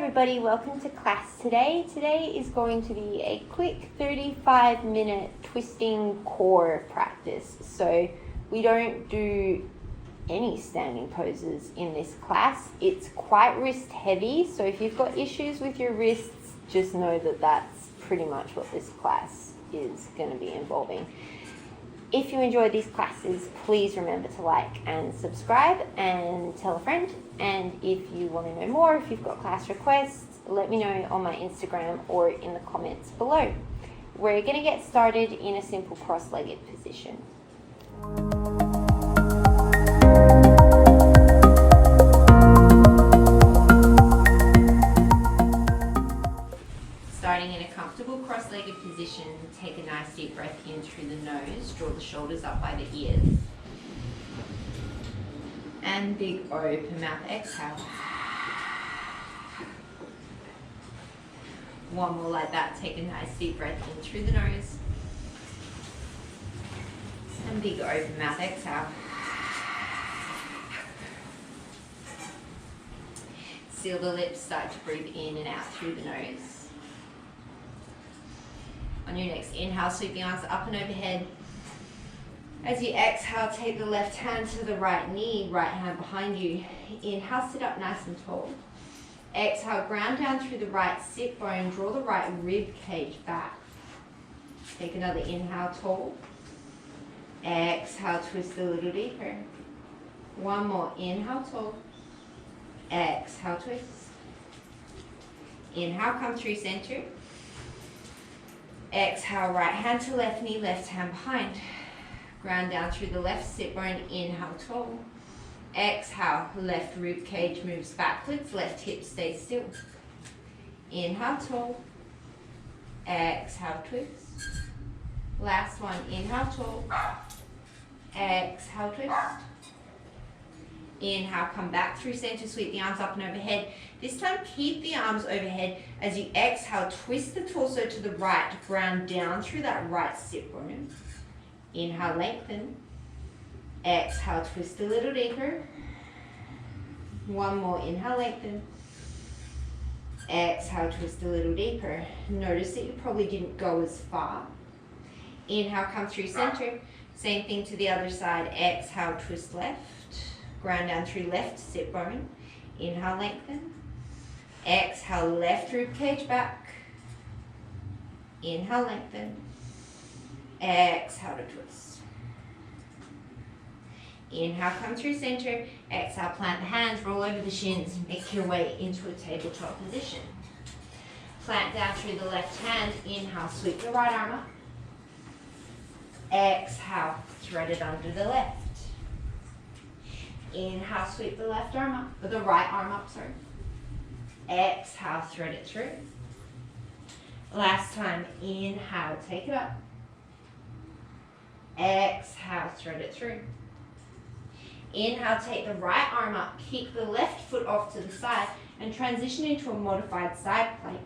everybody, welcome to class today. Today is going to be a quick 35-minute twisting core practice. So we don't do any standing poses in this class. It's quite wrist heavy, so if you've got issues with your wrists, just know that that's pretty much what this class is going to be involving. If you enjoy these classes, please remember to like and subscribe and tell a friend. And if you want to know more, if you've got class requests, let me know on my Instagram or in the comments below. We're going to get started in a simple cross-legged position. Starting in a comfortable cross-legged position, take a nice deep breath in through the nose, draw the shoulders up by the ears. And big open mouth exhale. One more like that, take a nice deep breath in through the nose. And big open mouth exhale. Seal the lips, start to breathe in and out through the nose. On your next inhale, sweep the arms up and overhead. As you exhale, take the left hand to the right knee, right hand behind you. Inhale, sit up nice and tall. Exhale, ground down through the right sit bone, draw the right rib cage back. Take another inhale, tall. Exhale, twist a little deeper. One more, inhale, tall. Exhale, twist. Inhale, come through center. Exhale, right hand to left knee, left hand behind. Ground down through the left sit bone, inhale, tall. Exhale, left rib cage moves backwards, left hip stays still. Inhale, tall. Exhale, twist. Last one, inhale, tall. Exhale, twist. Inhale, come back through center, sweep the arms up and overhead. This time, keep the arms overhead. As you exhale, twist the torso to the right, ground down through that right sit bone. Inhale, lengthen. Exhale, twist a little deeper. One more, inhale, lengthen. Exhale, twist a little deeper. Notice that you probably didn't go as far. Inhale, come through center. Same thing to the other side. Exhale, twist left. Ground down through left sit bone. Inhale, lengthen. Exhale, left rib cage back. Inhale, lengthen. Exhale to twist. Inhale, come through center. Exhale, plant the hands, roll over the shins, make your way into a tabletop position. Plant down through the left hand. Inhale, sweep the right arm up. Exhale, thread it under the left. Inhale, sweep the left arm up, or the right arm up, sorry. Exhale, thread it through. Last time, inhale, take it up. Exhale, thread it through. Inhale, take the right arm up, kick the left foot off to the side, and transition into a modified side plank.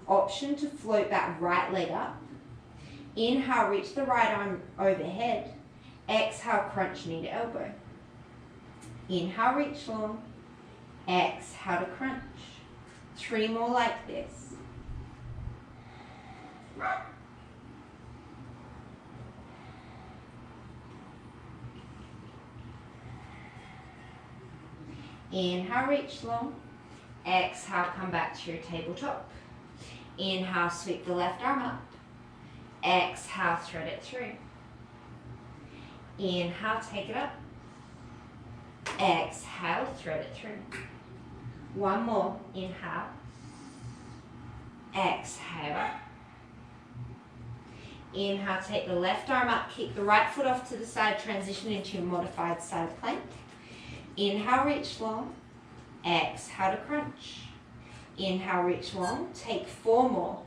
Option to float that right leg up. Inhale, reach the right arm overhead. Exhale, crunch knee to elbow. Inhale, reach long. Exhale to crunch. 3 more like this. Inhale, reach long. Exhale, come back to your tabletop. Inhale, sweep the left arm up. Exhale, thread it through. Inhale, take it up. Exhale, thread it through. One more, inhale. Exhale. Inhale, take the left arm up, kick the right foot off to the side, transition into a modified side plank. Inhale, reach long. Exhale to crunch. Inhale, reach long. Take 4 more.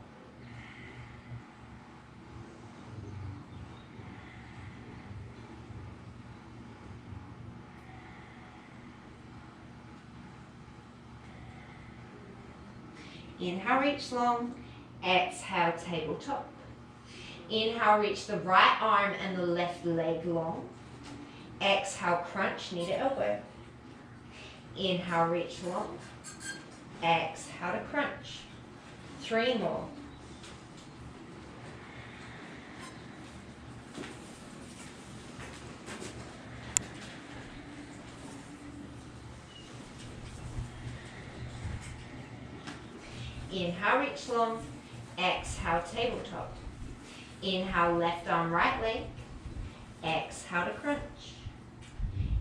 Inhale, reach long. Exhale, tabletop. Inhale, reach the right arm and the left leg long. Exhale, crunch, knee to elbow. Inhale, reach long. Exhale to crunch. 3 more. Inhale, reach long. Exhale, tabletop. Inhale, left arm, right leg. Exhale to crunch.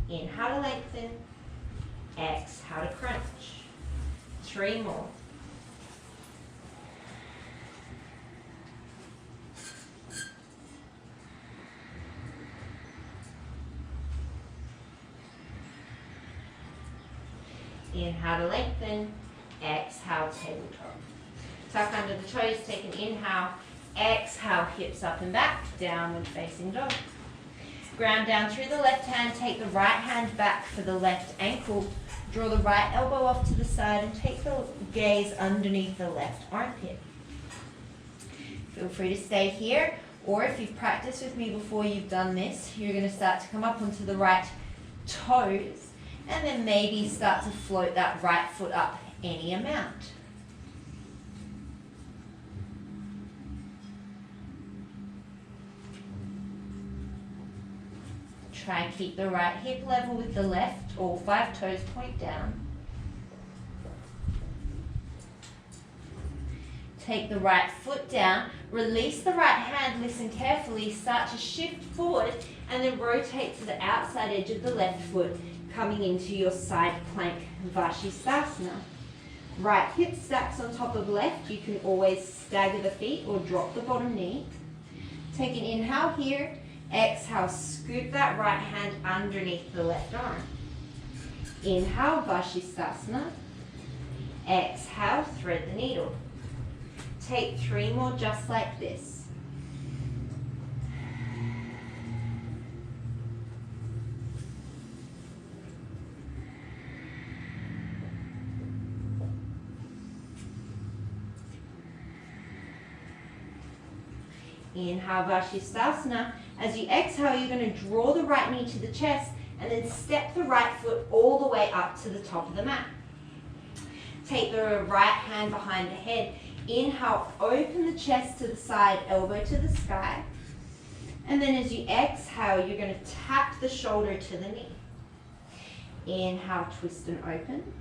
Inhale to lengthen. Exhale to crunch. 3 more. Inhale to lengthen. Exhale, tabletop. Tuck under the toes, take an inhale. Exhale, hips up and back, downward facing dog. Ground down through the left hand, take the right hand back for the left ankle. Draw the right elbow off to the side and take the gaze underneath the left armpit. Feel free to stay here, or if you've practiced with me before you've done this, you're going to start to come up onto the right toes and then maybe start to float that right foot up any amount. Try and keep the right hip level with the left, all 5 toes point down. Take the right foot down, release the right hand, listen carefully, start to shift forward and then rotate to the outside edge of the left foot, coming into your side plank Vashisthasana. Right hip stacks on top of left, you can always stagger the feet or drop the bottom knee. Take an inhale here. Exhale, scoop that right hand underneath the left arm. Inhale, Vashisthasana. Exhale, thread the needle. Take 3 more just like this. Inhale, Vashisthasana. As you exhale, you're going to draw the right knee to the chest and then step the right foot all the way up to the top of the mat. Take the right hand behind the head. Inhale, open the chest to the side, elbow to the sky. And then as you exhale, you're going to tap the shoulder to the knee. Inhale, twist and open.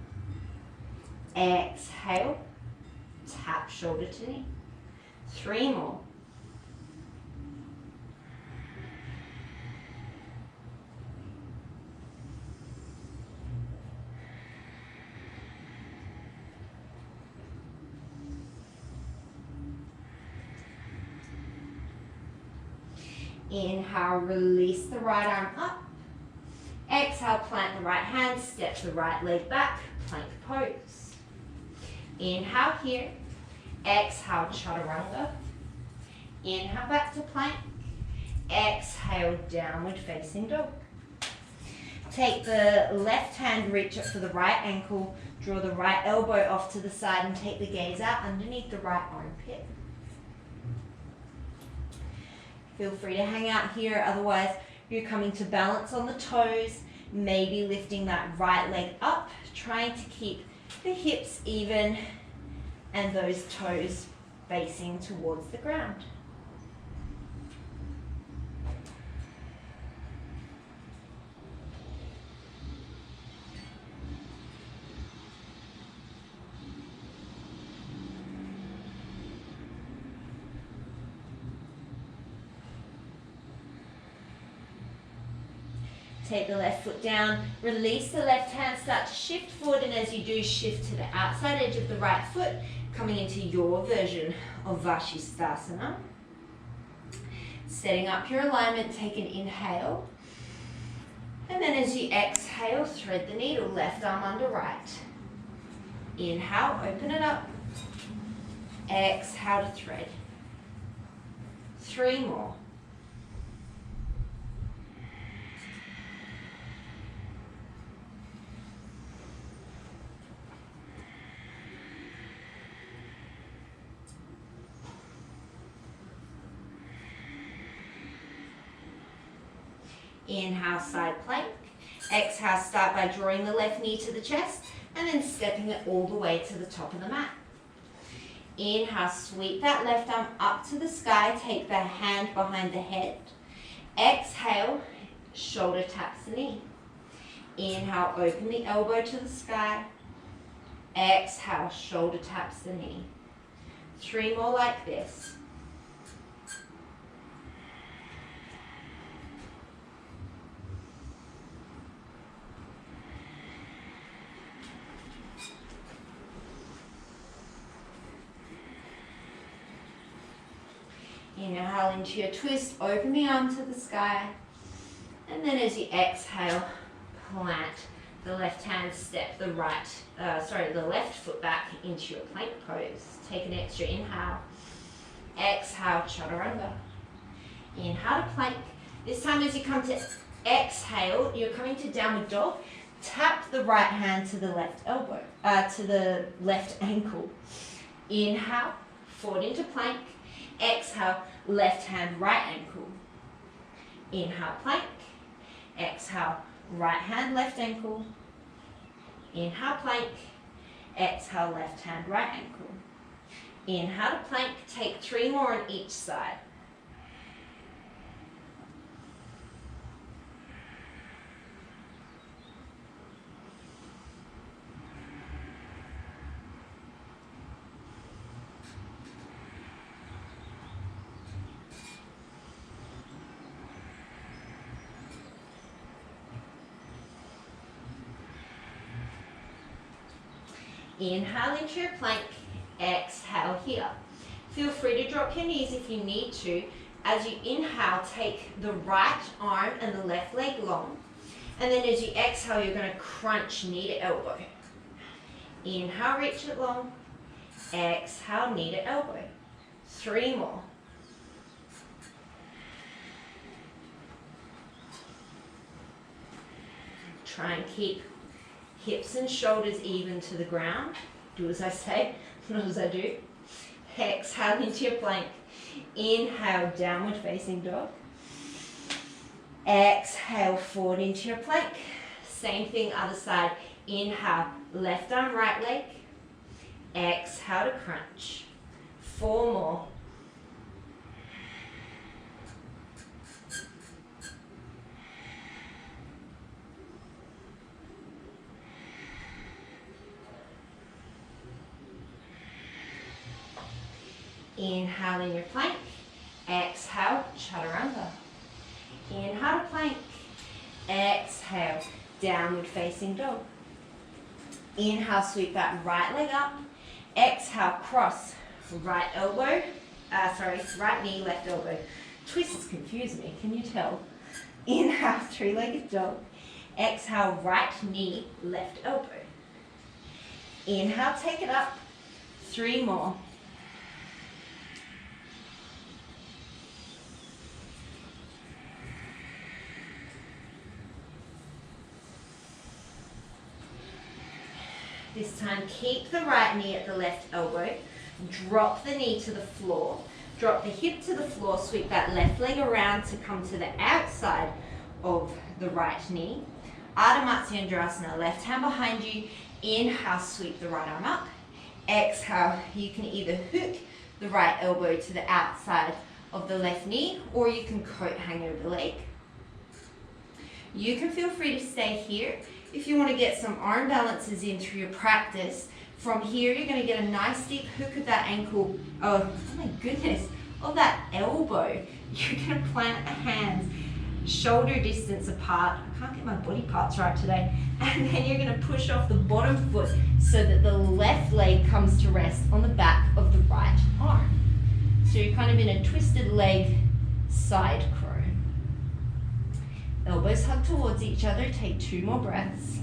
Exhale, tap shoulder to knee. 3 more. Inhale, release the right arm up. Exhale, plant the right hand, step the right leg back, plank pose. Inhale here. Exhale, Chaturanga. Inhale, back to plank. Exhale, downward facing dog. Take the left hand, reach up for the right ankle, draw the right elbow off to the side and take the gaze out underneath the right armpit. Feel free to hang out here, otherwise you're coming to balance on the toes, maybe lifting that right leg up, trying to keep the hips even and those toes facing towards the ground. Take the left foot down, release the left hand, start to shift forward, and as you do, shift to the outside edge of the right foot, coming into your version of Vashisthasana. Setting up your alignment, take an inhale. And then as you exhale, thread the needle, left arm under right. Inhale, open it up. Exhale to thread. 3 more. Inhale, side plank. Exhale, start by drawing the left knee to the chest and then stepping it all the way to the top of the mat. Inhale, sweep that left arm up to the sky, take the hand behind the head. Exhale, shoulder taps the knee. Inhale, open the elbow to the sky. Exhale, shoulder taps the knee. 3 more like this. Inhale into your twist, open the arm to the sky, and then as you exhale, plant the left hand, step the left foot back into your plank pose. Take an extra inhale. Exhale, Chaturanga. Inhale to plank. This time as you come to exhale, you're coming to downward dog. Tap the right hand to the left elbow, to the left ankle. Inhale, forward into plank. Exhale, left hand, right ankle. Inhale, plank. Exhale, right hand, left ankle. Inhale, plank. Exhale, left hand, right ankle. Inhale to plank. Take 3 more on each side. Inhale into your plank, exhale here. Feel free to drop your knees if you need to. As you inhale, take the right arm and the left leg long. And then as you exhale, you're going to crunch knee to elbow. Inhale, reach it long. Exhale, knee to elbow. 3 more. Try and keep hips and shoulders even to the ground. Do as I say, not as I do. Exhale into your plank. Inhale, downward facing dog. Exhale, forward into your plank. Same thing, other side. Inhale, left arm, right leg. Exhale to crunch. 4 more. Inhale in your plank. Exhale, Chaturanga. Inhale to plank. Exhale, downward facing dog. Inhale, sweep that right leg up. Exhale, cross right elbow. Right knee, left elbow. Twists confuse me, can you tell? Inhale, 3-legged dog. Exhale, right knee, left elbow. Inhale, take it up. 3 more. This time, keep the right knee at the left elbow. Drop the knee to the floor. Drop the hip to the floor. Sweep that left leg around to come to the outside of the right knee. Ardha Matsyendrasana, left hand behind you. Inhale, sweep the right arm up. Exhale, you can either hook the right elbow to the outside of the left knee, or you can coat hang over the leg. You can feel free to stay here. If you want to get some arm balances in through your practice, from here you're going to get a nice deep hook of that ankle, oh my goodness, of that elbow. You're going to plant the hands shoulder distance apart. I can't get my body parts right today. And then you're going to push off the bottom foot so that the left leg comes to rest on the back of the right arm. So you're kind of in a twisted leg side crow. Elbows hug towards each other. Take 2 more breaths.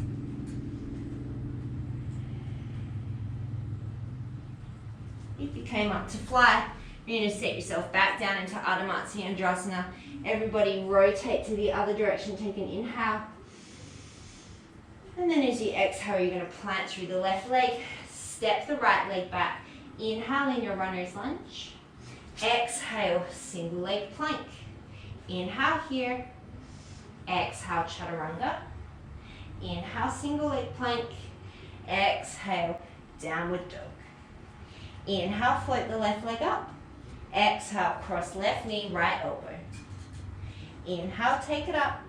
If you came up to fly, you're going to set yourself back down into Ardha Matsyendrasana. Everybody rotate to the other direction. Take an inhale. And then as you exhale, you're going to plant through the left leg. Step the right leg back. Inhale in your runner's lunge. Exhale, single leg plank. Inhale here. Exhale, Chaturanga. Inhale, single leg plank. Exhale, downward dog. Inhale, float the left leg up. Exhale, cross left knee, right elbow. Inhale, take it up.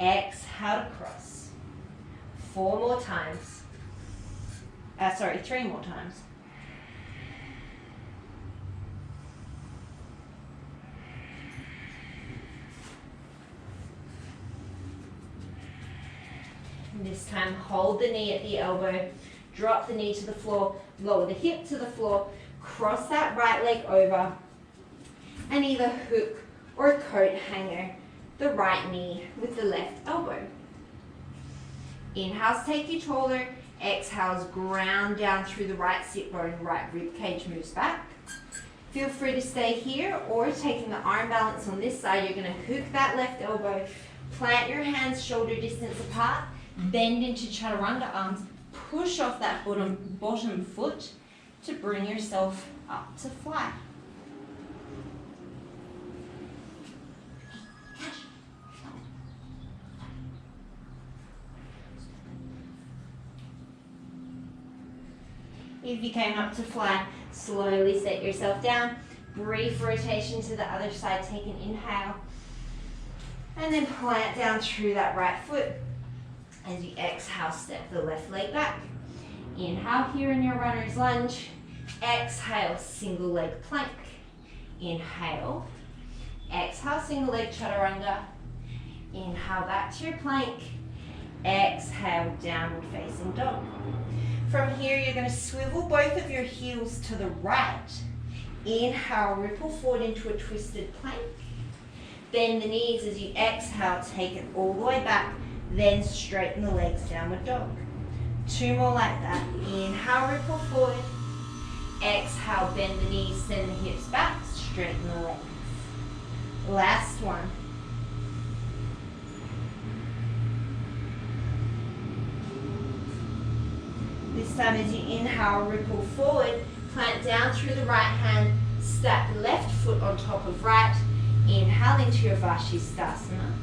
Exhale to cross. 4 more times. 3 more times. And this time, hold the knee at the elbow, drop the knee to the floor, lower the hip to the floor, cross that right leg over, and either hook or a coat hanger the right knee with the left elbow. Inhales take you taller, exhales ground down through the right sit bone, right rib cage moves back. Feel free to stay here, or taking the arm balance on this side, you're going to hook that left elbow, plant your hands shoulder distance apart, bend into chaturanga arms, push off that bottom foot to bring yourself up to fly. If you came up to fly, slowly set yourself down. Brief rotation to the other side. Take an inhale. And then plant down through that right foot. As you exhale, step the left leg back. Inhale here in your runner's lunge. Exhale, single leg plank. Inhale. Exhale, single leg chaturanga. Inhale back to your plank. Exhale, downward facing dog. From here, you're going to swivel both of your heels to the right. Inhale, ripple forward into a twisted plank. Bend the knees as you exhale, take it all the way back. Then straighten the legs, downward dog. 2 more like that. Inhale, ripple forward. Exhale, bend the knees, send the hips back, straighten the legs. Last one. This time as you inhale, ripple forward, plant down through the right hand, stack left foot on top of right, inhale into your Vashisthasana.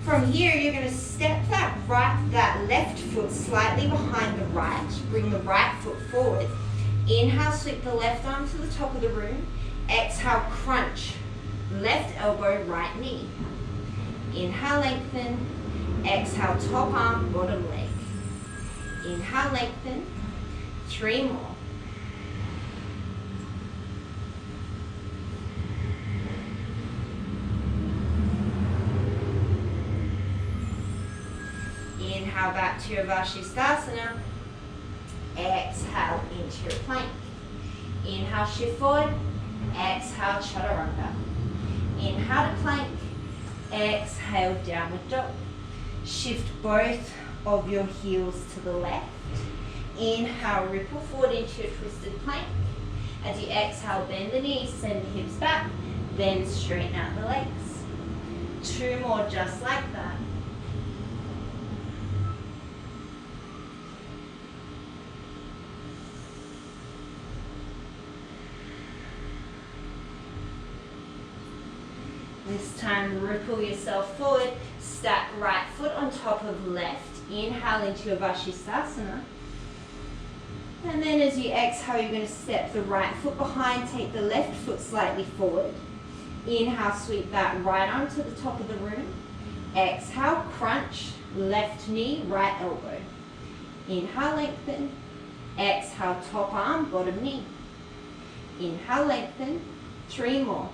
From here, you're going to step that left foot slightly behind the right, bring the right foot forward. Inhale, sweep the left arm to the top of the room. Exhale, crunch, left elbow, right knee. Inhale, lengthen. Exhale, top arm, bottom leg. Inhale, lengthen. 3 more. Inhale back to your Vashisthasana. Exhale into your plank. Inhale, shift forward. Exhale, chaturanga. Inhale to plank. Exhale, downward dog. Shift both of your heels to the left. Inhale, ripple forward into your twisted plank. As you exhale, bend the knees, send the hips back, then straighten out the legs. 2 more just like that. This time, ripple yourself forward, stack right foot on top of left. Inhale into your Vashisthasana. And then as you exhale, you're going to step the right foot behind, take the left foot slightly forward. Inhale, sweep that right arm to the top of the room. Exhale, crunch, left knee, right elbow. Inhale, lengthen. Exhale, top arm, bottom knee. Inhale, lengthen. 3 more.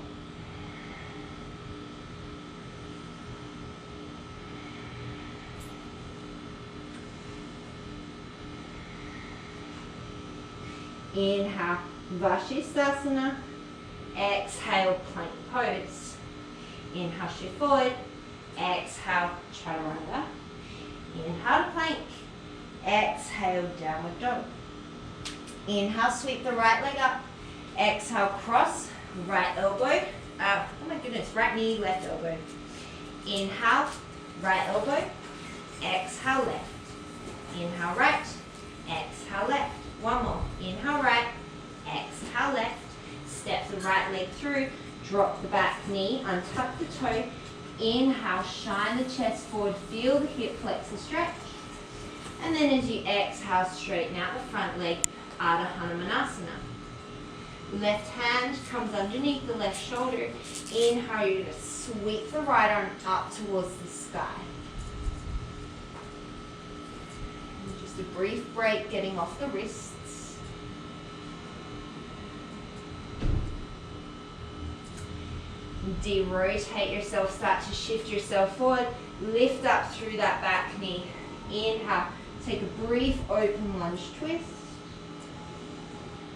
Inhale, Vashisthasana. Exhale, plank pose. Inhale, shift forward. Exhale, chaturanga. Inhale to plank. Exhale, downward dog. Inhale, sweep the right leg up. Exhale, cross, right elbow. Oh my goodness, right knee, left elbow. Inhale, right elbow. Exhale, left. Inhale, right. Exhale, left. 1 more. Inhale, right. Exhale, left. Step the right leg through. Drop the back knee. Untuck the toe. Inhale, shine the chest forward. Feel the hip flexor stretch. And then as you exhale, straighten out the front leg, Ardha Hanumanasana. Left hand comes underneath the left shoulder. Inhale, you're going to sweep the right arm up towards the sky. And just a brief break, getting off the wrists. De-rotate yourself, start to shift yourself forward. Lift up through that back knee. Inhale, take a brief open lunge twist.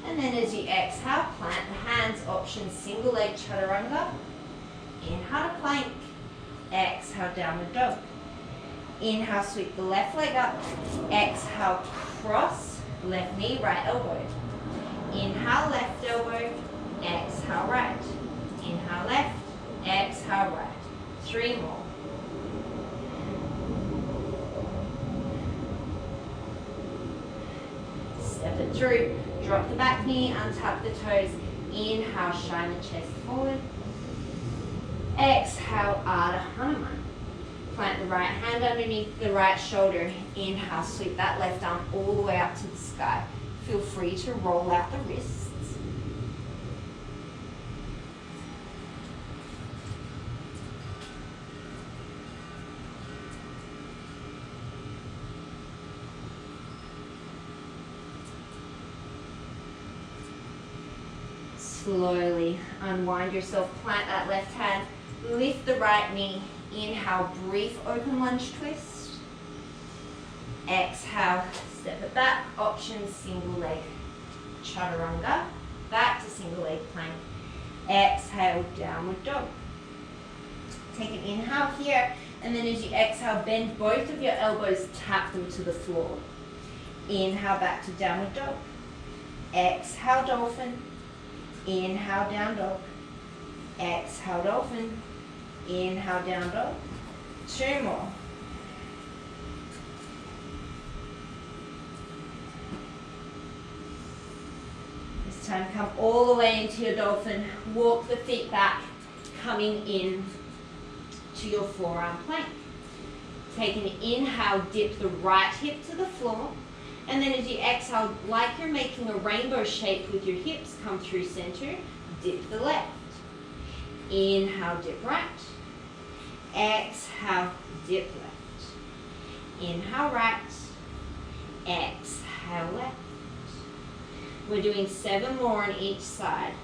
And then as you exhale, plant the hands, option single leg chaturanga. Inhale to plank, exhale downward dog. Inhale, sweep the left leg up, exhale, cross, left knee, right elbow. Inhale, left elbow, exhale, right. Inhale, left, exhale, right. 3 more. Step it through. Drop the back knee, untuck the toes. Inhale, shine the chest forward. Exhale, Ardha Hanuman. Plant the right hand underneath the right shoulder. Inhale, sweep that left arm all the way up to the sky. Feel free to roll out the wrists. Slowly unwind yourself, plant that left hand, lift the right knee. Inhale, brief open lunge twist. Exhale, step it back, option single leg chaturanga. Back to single leg plank. Exhale, downward dog. Take an inhale here, and then as you exhale, bend both of your elbows, tap them to the floor. Inhale, back to downward dog. Exhale, dolphin. Inhale, down dog. Exhale, dolphin. Inhale, down dog. 2 more. This time, come all the way into your dolphin. Walk the feet back, coming in to your forearm plank. Take an inhale, dip the right hip to the floor. And then as you exhale, like you're making a rainbow shape with your hips, come through center, dip the left. Inhale, dip right. Exhale, dip left. Inhale, right. Exhale, left. We're doing 7 more on each side.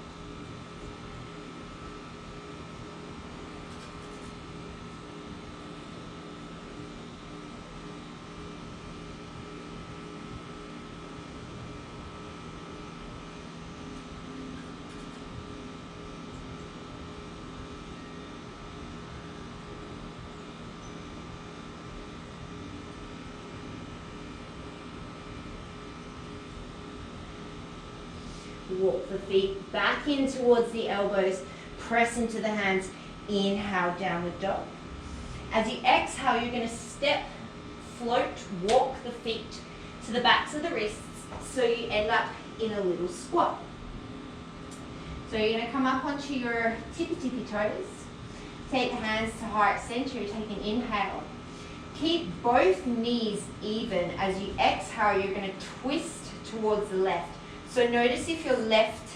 Walk the feet back in towards the elbows, press into the hands, inhale, downward dog. As you exhale, you're going to step, float, walk the feet to the backs of the wrists so you end up in a little squat. So you're going to come up onto your tippy toes, take the hands to heart center, take an inhale. Keep both knees even. As you exhale, you're going to twist towards the left. So notice if your left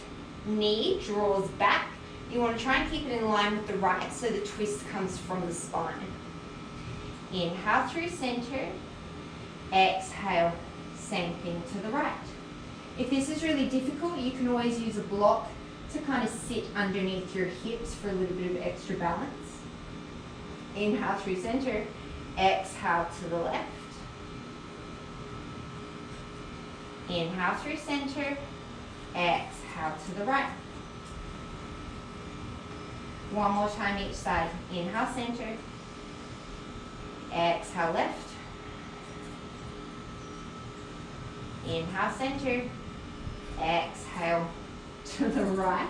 knee draws back, you want to try and keep it in line with the right so the twist comes from the spine. Inhale through center, exhale, same thing to the right. If this is really difficult, you can always use a block to kind of sit underneath your hips for a little bit of extra balance. Inhale through center, exhale to the left. Inhale through center, exhale to the right. One more time each side. Inhale center, exhale left. Inhale center, exhale to the right.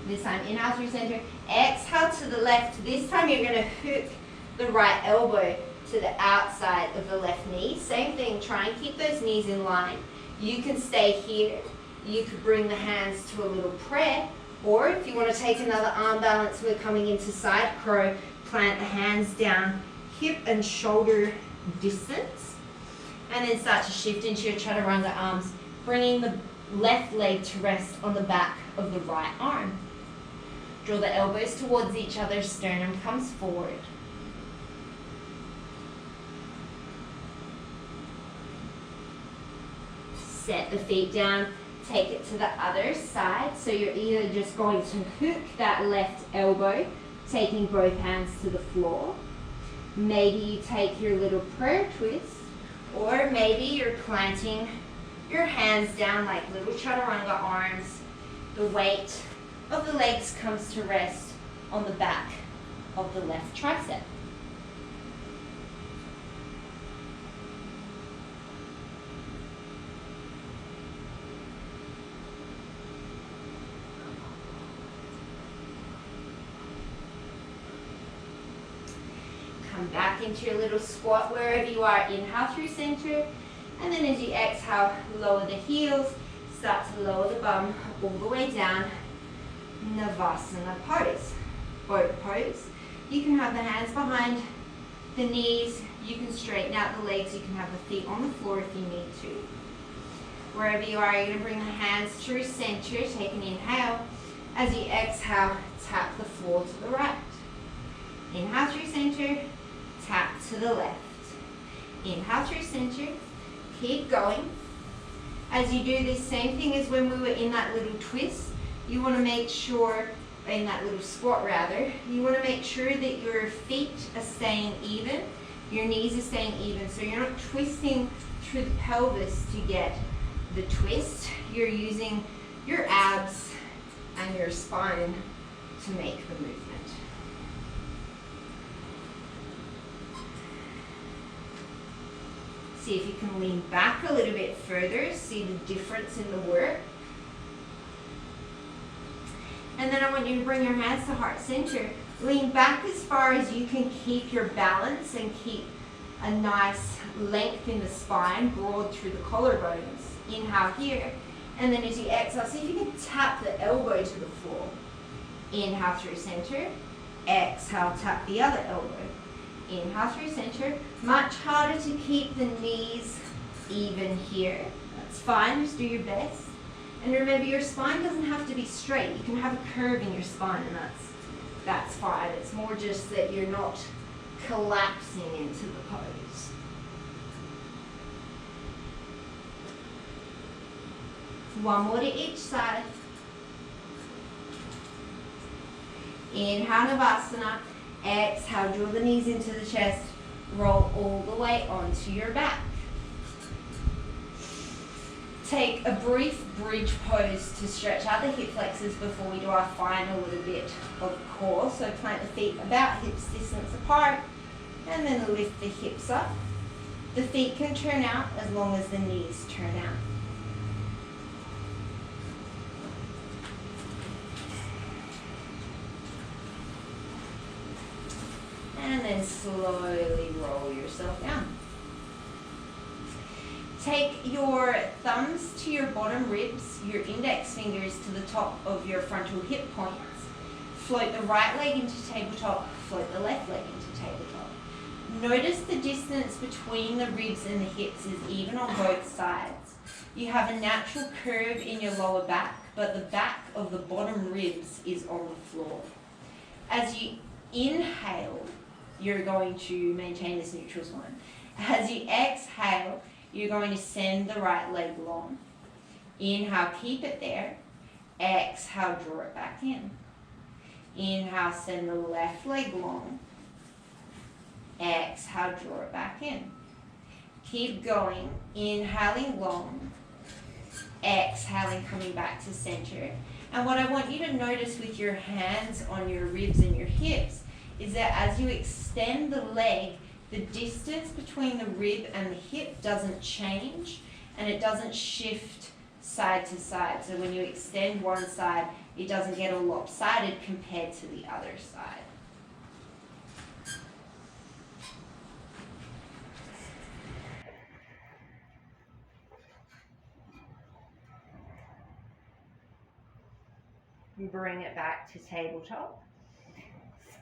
This time inhale through center, exhale to the left. This time you're going to hook the right elbow to the outside of the left knee. Same thing, try and keep those knees in line. You can stay here. You could bring the hands to a little prayer, or if you want to take another arm balance, we're coming into side crow, plant the hands down hip and shoulder distance. And then start to shift into your chaturanga arms, bringing the left leg to rest on the back of the right arm. Draw the elbows towards each other, sternum comes forward. Set the feet down, take it to the other side. So you're either just going to hook that left elbow, taking both hands to the floor. Maybe you take your little prayer twist, or maybe you're planting your hands down like little chaturanga arms. The weight of the legs comes to rest on the back of the left tricep. Come back into your little squat wherever you are. Inhale through center, and then as you exhale, lower the heels, start to lower the bum all the way down. Navasana Pose. Boat pose. You can have the hands behind the knees, you can straighten out the legs, you can have the feet on the floor if you need to. Wherever you are, you're going to bring the hands through center, take an inhale. As you exhale, tap the floor to the right. Inhale through center, tap to the left. Inhale through center, keep going. As you do this same thing as when we were in that little twist, you want to make sure, in that little squat rather, you want to make sure that your feet are staying even, your knees are staying even, so you're not twisting through the pelvis to get the twist. You're using your abs and your spine to make the movement. See if you can lean back a little bit further, see the difference in the work. And then I want you to bring your hands to heart center. Lean back as far as you can keep your balance and keep a nice length in the spine, broad through the collarbones. Inhale here. And then as you exhale, see if you can tap the elbow to the floor. Inhale through center. Exhale, tap the other elbow. Inhale through center. Much harder to keep the knees even here. That's fine, just do your best. And remember, your spine doesn't have to be straight. You can have a curve in your spine, and that's fine. It's more just that you're not collapsing into the pose. One more to each side. Inhale, Navasana. Exhale, draw the knees into the chest. Roll all the way onto your back. Take a brief bridge pose to stretch out the hip flexors before we do our final little bit of core. So plant the feet about hips distance apart, and then lift the hips up. The feet can turn out as long as the knees turn out. And then slowly roll yourself down. Take your thumbs to your bottom ribs, your index fingers to the top of your frontal hip points. Float the right leg into tabletop, float the left leg into tabletop. Notice the distance between the ribs and the hips is even on both sides. You have a natural curve in your lower back, but the back of the bottom ribs is on the floor. As you inhale, you're going to maintain this neutral spine. As you exhale, you're going to send the right leg long. Inhale, keep it there. Exhale, draw it back in. Inhale, send the left leg long. Exhale, draw it back in. Keep going. Inhaling long. Exhaling, coming back to center. And what I want you to notice with your hands on your ribs and your hips is that as you extend the leg, the distance between the rib and the hip doesn't change, and it doesn't shift side to side. So when you extend one side, it doesn't get all lopsided compared to the other side. Bring it back to tabletop.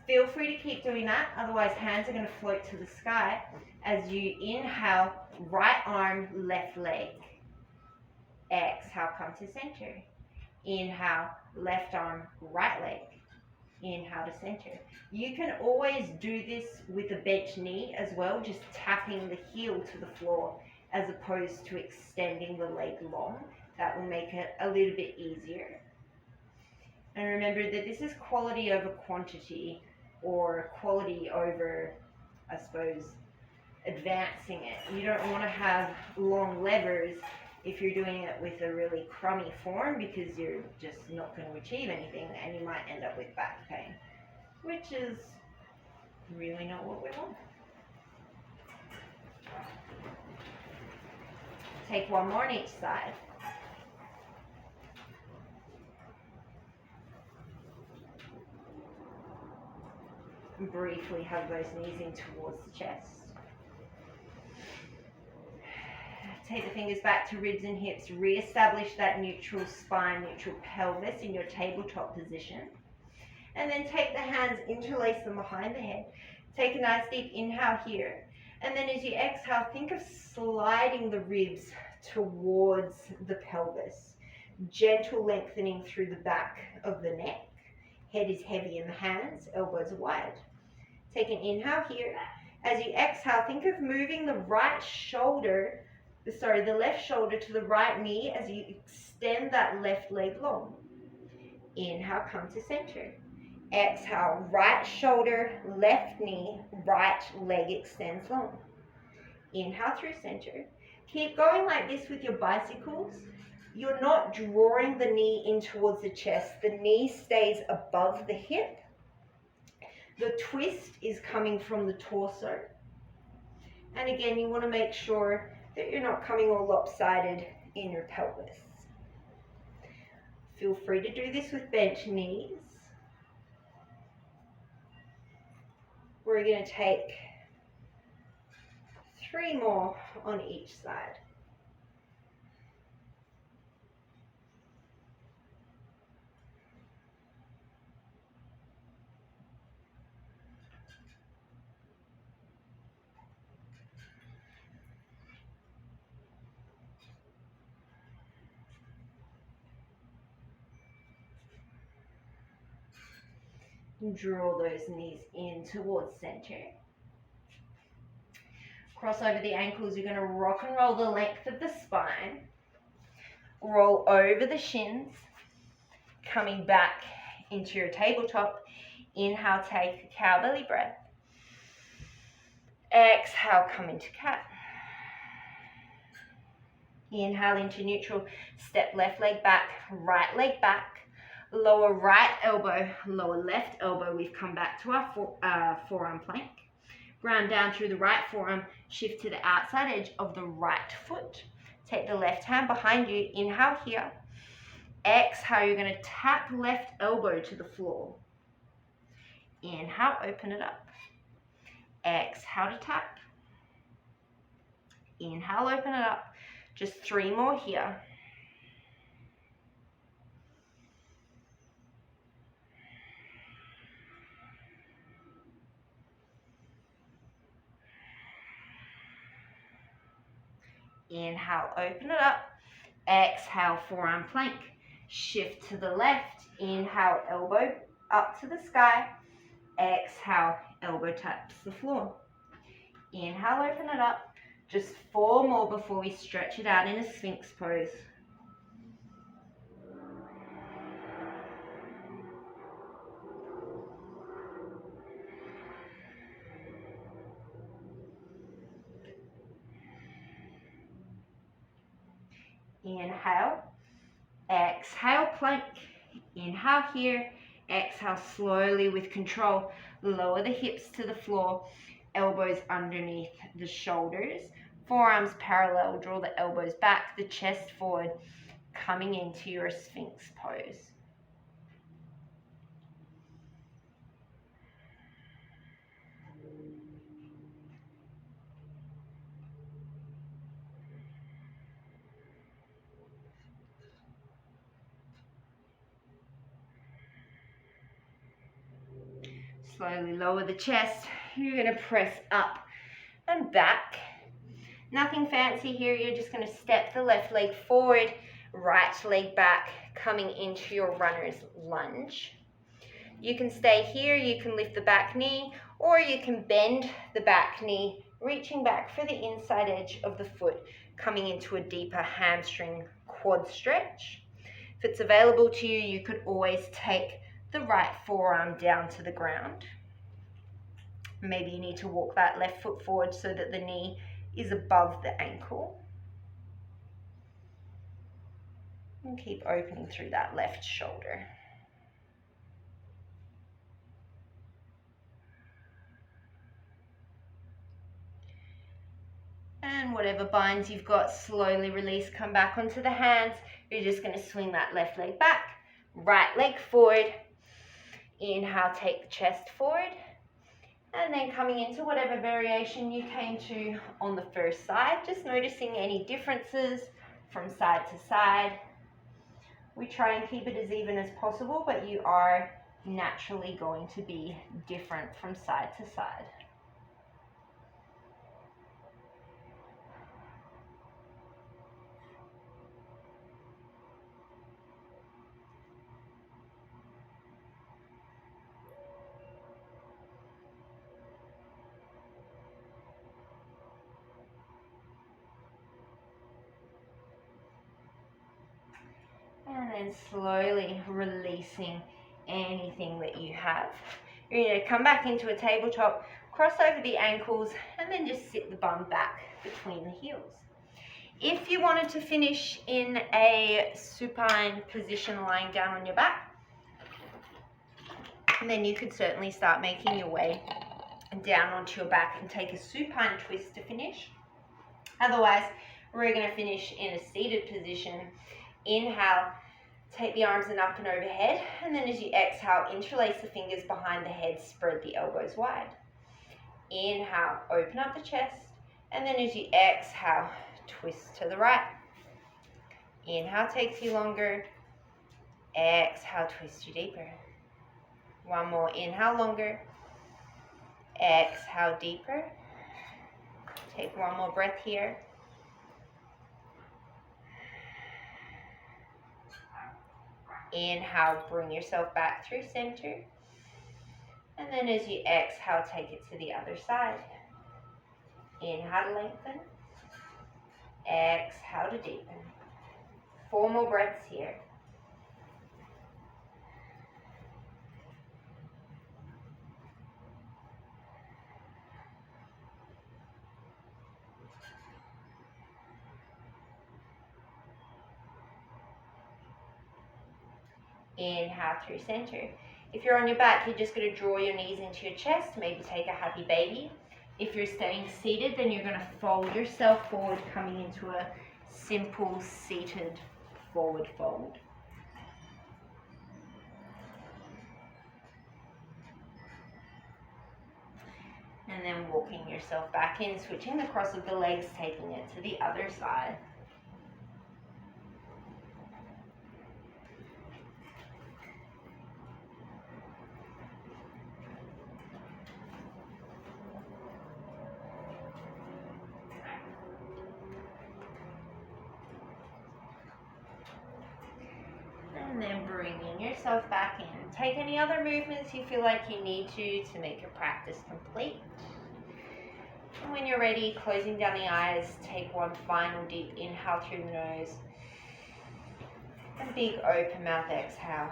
Feel free to keep doing that, otherwise hands are going to float to the sky as you inhale, right arm, left leg. Exhale, come to center. Inhale, left arm, right leg. Inhale to center. You can always do this with a bent knee as well, just tapping the heel to the floor as opposed to extending the leg long. That will make it a little bit easier. And remember that this is quality over quantity, or quality over, I suppose, advancing it. You don't want to have long levers if you're doing it with a really crummy form, because you're just not going to achieve anything and you might end up with back pain, which is really not what we want. Take one more on each side. Briefly hug those knees in towards the chest. Take the fingers back to ribs and hips. Re-establish that neutral spine, neutral pelvis in your tabletop position. And then take the hands, interlace them behind the head. Take a nice deep inhale here. And then as you exhale, think of sliding the ribs towards the pelvis. Gentle lengthening through the back of the neck. Head is heavy in the hands, elbows are wide. Take an inhale here. As you exhale, think of moving the left shoulder to the right knee as you extend that left leg long. Inhale, come to center. Exhale, right shoulder, left knee, right leg extends long. Inhale through center. Keep going like this with your bicycles. You're not drawing the knee in towards the chest. The knee stays above the hip. The twist is coming from the torso. And again, you want to make sure that you're not coming all lopsided in your pelvis. Feel free to do this with bent knees. We're going to take 3 more on each side. Draw those knees in towards center. Cross over the ankles. You're going to rock and roll the length of the spine. Roll over the shins. Coming back into your tabletop. Inhale, take a cow belly breath. Exhale, come into cat. Inhale into neutral. Step left leg back, right leg back. Lower right elbow, lower left elbow. We've come back to our forearm plank. Ground down through the right forearm. Shift to the outside edge of the right foot. Take the left hand behind you. Inhale here. Exhale, you're going to tap left elbow to the floor. Inhale, open it up. Exhale to tap. Inhale, open it up. Just 3 more here. Inhale, open it up. Exhale, forearm plank. Shift to the left. Inhale, elbow up to the sky. Exhale, elbow taps the floor. Inhale, open it up. Just 4 more before we stretch it out in a Sphinx pose. Inhale, exhale, plank. Inhale here, exhale slowly with control. Lower the hips to the floor, elbows underneath the shoulders, forearms parallel, draw the elbows back, the chest forward, coming into your Sphinx pose. slowly lower the chest. You're going to press up and back. Nothing fancy here. You're just going to step the left leg forward, right leg back, coming into your runner's lunge. You can stay here, you can lift the back knee, or you can bend the back knee, reaching back for the inside edge of the foot, coming into a deeper hamstring quad stretch. If it's available to you, you could always take the right forearm down to the ground. Maybe you need to walk that left foot forward so that the knee is above the ankle. And keep opening through that left shoulder. And whatever binds you've got, slowly release, come back onto the hands. You're just going to swing that left leg back, right leg forward. Inhale, take the chest forward. And then coming into whatever variation you came to on the first side, just noticing any differences from side to side. We try and keep it as even as possible, but you are naturally going to be different from side to side. And then slowly releasing anything that you have. You're going to come back into a tabletop, cross over the ankles, and then just sit the bum back between the heels. If you wanted to finish in a supine position lying down on your back, then you could certainly start making your way down onto your back and take a supine twist to finish. Otherwise, we're going to finish in a seated position. Inhale, take the arms and up and overhead, and then as you exhale, interlace the fingers behind the head, spread the elbows wide. Inhale, open up the chest, and then as you exhale, twist to the right. Inhale takes you longer, exhale, twist you deeper. One more, inhale longer, exhale deeper. Take one more breath here. Inhale, bring yourself back through center. And then as you exhale, take it to the other side. Inhale to lengthen. Exhale to deepen. 4 more breaths here. Inhale through center. If you're on your back, you're just going to draw your knees into your chest, maybe take a happy baby. If you're staying seated, then you're going to fold yourself forward, coming into a simple seated forward fold. And then walking yourself back in, switching the cross of the legs, taking it to the other side. And then bringing yourself back in. Take any other movements you feel like you need to make your practice complete. And when you're ready, closing down the eyes, take one final deep inhale through the nose. And big open mouth exhale.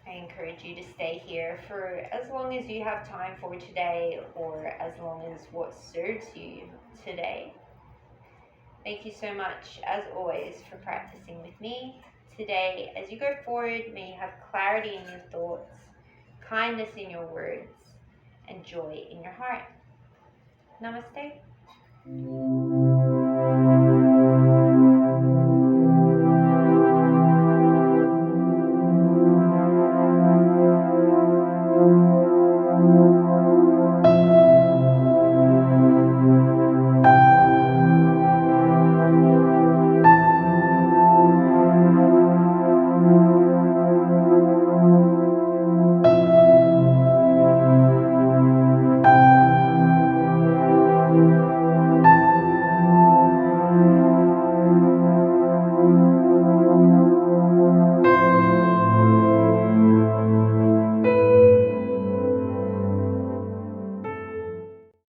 I encourage you to stay here for as long as you have time for today, or as long as what serves you today. Thank you so much, as always, for practicing with me today. As you go forward, may you have clarity in your thoughts, kindness in your words, and joy in your heart. Namaste.